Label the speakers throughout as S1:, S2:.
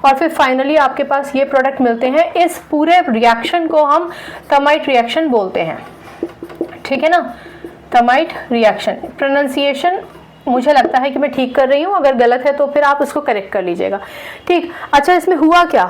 S1: और फिर फाइनली आपके पास ये प्रोडक्ट मिलते हैं। इस पूरे रिएक्शन को हम थर्माइट रिएक्शन बोलते हैं, ठीक है ना, थर्माइट रिएक्शन। प्रोनाउंसिएशन मुझे लगता है कि मैं ठीक कर रही हूँ, अगर गलत है तो फिर आप उसको करेक्ट कर लीजिएगा, ठीक। अच्छा, इसमें हुआ क्या,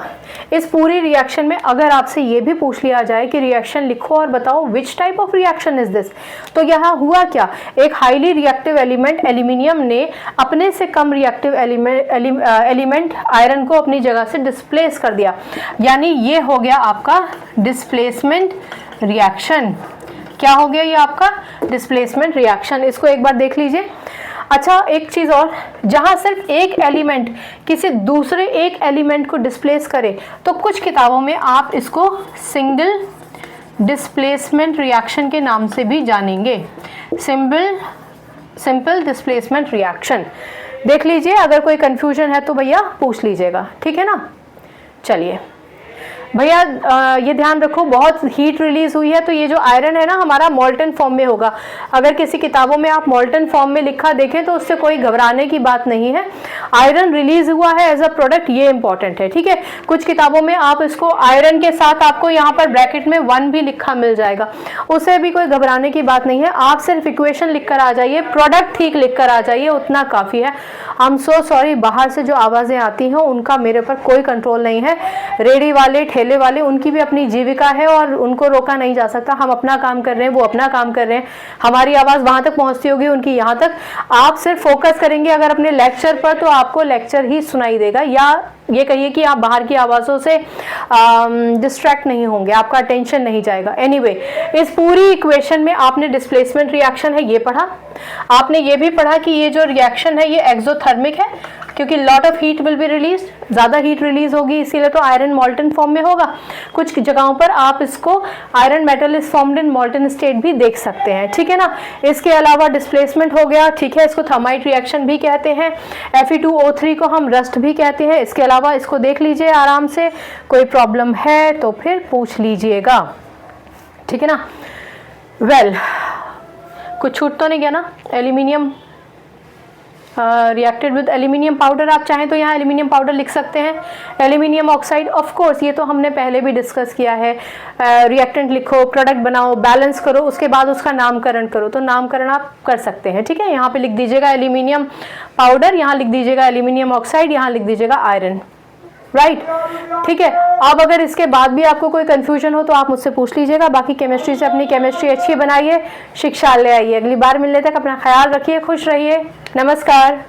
S1: इस पूरी रिएक्शन में अगर आपसे ये भी पूछ लिया जाए कि रिएक्शन लिखो और बताओ which type of reaction is this, तो यहाँ हुआ क्या, एक हाईली रिएक्टिव एलिमेंट एल्यूमिनियम ने अपने से कम रिएक्टिव एलिमेंट आयरन को अपनी जगह से डिस्प्लेस कर दिया, यानी ये हो गया आपका डिस्प्लेसमेंट रिएक्शन। क्या हो गया ये आपका डिस्प्लेसमेंट रिएक्शन। इसको एक बार देख लीजिए। अच्छा, एक चीज और, जहां सिर्फ एक एलिमेंट किसी दूसरे एक एलिमेंट को डिस्प्लेस करे तो कुछ किताबों में आप इसको सिंगल डिस्प्लेसमेंट रिएक्शन के नाम से भी जानेंगे, सिंपल डिस्प्लेसमेंट रिएक्शन। देख लीजिए, अगर कोई कंफ्यूजन है तो भैया पूछ लीजिएगा, ठीक है ना। चलिए भैया, ये ध्यान रखो, बहुत हीट रिलीज हुई है तो ये जो आयरन है ना हमारा मॉल्टन फॉर्म में होगा। अगर किसी किताबों में आप मॉल्टन फॉर्म में लिखा देखें तो उससे कोई घबराने की बात नहीं है। आयरन रिलीज हुआ है एज अ प्रोडक्ट, ये इंपॉर्टेंट है, ठीक है। कुछ किताबों में आप इसको आयरन के साथ आपको यहाँ पर ब्रैकेट में 1 भी लिखा मिल जाएगा, उससे भी कोई घबराने की बात नहीं है। आप सिर्फ इक्वेशन लिख कर आ जाइए, प्रोडक्ट ठीक लिख कर आ जाइए, उतना काफी है। आई एम सो सॉरी, बाहर से जो आवाजें आती हैं उनका मेरे पर कोई कंट्रोल नहीं है। रेडी वाले, ठेले वाले, उनकी भी अपनी जीविका है और उनको रोका नहीं जा सकता। हम अपना काम कर रहे हैं, वो अपना काम कर रहे हैं। हमारी आवाज वहां तक पहुंचती होगी, उनकी यहाँ तक। आप सिर्फ फोकस करेंगे अगर अपने लेक्चर पर तो आपको लेक्चर ही सुनाई देगा, या ये कहिए कि आप बाहर की आवाजों से डिस्ट्रैक्ट नहीं होंगे, आपका अटेंशन नहीं जाएगा। एनीवे, इस पूरी इक्वेशन में आपने डिस्प्लेसमेंट रिएक्शन है ये पढ़ा, आपने ये भी पढ़ा कि ये जो रिएक्शन है ये एक्सोथर्मिक है, क्योंकि lot of heat will be release, ज्यादा हीट रिलीज होगी, इसीलिए तो आयरन मॉल्टन फॉर्म में होगा। कुछ जगहों पर आप इसको iron metal is formed in मॉल्टन state भी देख सकते हैं, ठीक है ना। इसके अलावा डिस्प्लेसमेंट हो गया, ठीक है, इसको थर्माइट रिएक्शन भी कहते हैं। Fe2O3 को हम रस्ट भी कहते हैं। इसके अलावा इसको देख लीजिए आराम से, कोई प्रॉब्लम है तो फिर पूछ लीजिएगा, ठीक है ना। वेल, कुछ छूट तो नहीं गया ना। Aluminium reacted with aluminium powder, आप चाहें तो यहाँ एल्यूमिनियम पाउडर लिख सकते हैं। एल्यूमिनियम ऑक्साइड, ऑफ कोर्स ये तो हमने पहले भी डिस्कस किया है। रिएक्टेंट लिखो, प्रोडक्ट बनाओ, बैलेंस करो, उसके बाद उसका नामकरण करो, तो नामकरण आप कर सकते हैं, ठीक है। यहाँ पे लिख दीजिएगा एल्यूमिनियम पाउडर, यहाँ लिख दीजिएगा एल्यूमिनियम ऑक्साइड, यहाँ लिख दीजिएगा आयरन, राइट, ठीक है। अब अगर इसके बाद भी आपको कोई कंफ्यूजन हो तो आप मुझसे पूछ लीजिएगा। बाकी केमिस्ट्री से अपनी केमिस्ट्री अच्छी बनाइए, शिक्षा ले आइए। अगली बार मिलने तक अपना ख्याल रखिए, खुश रहिए, नमस्कार।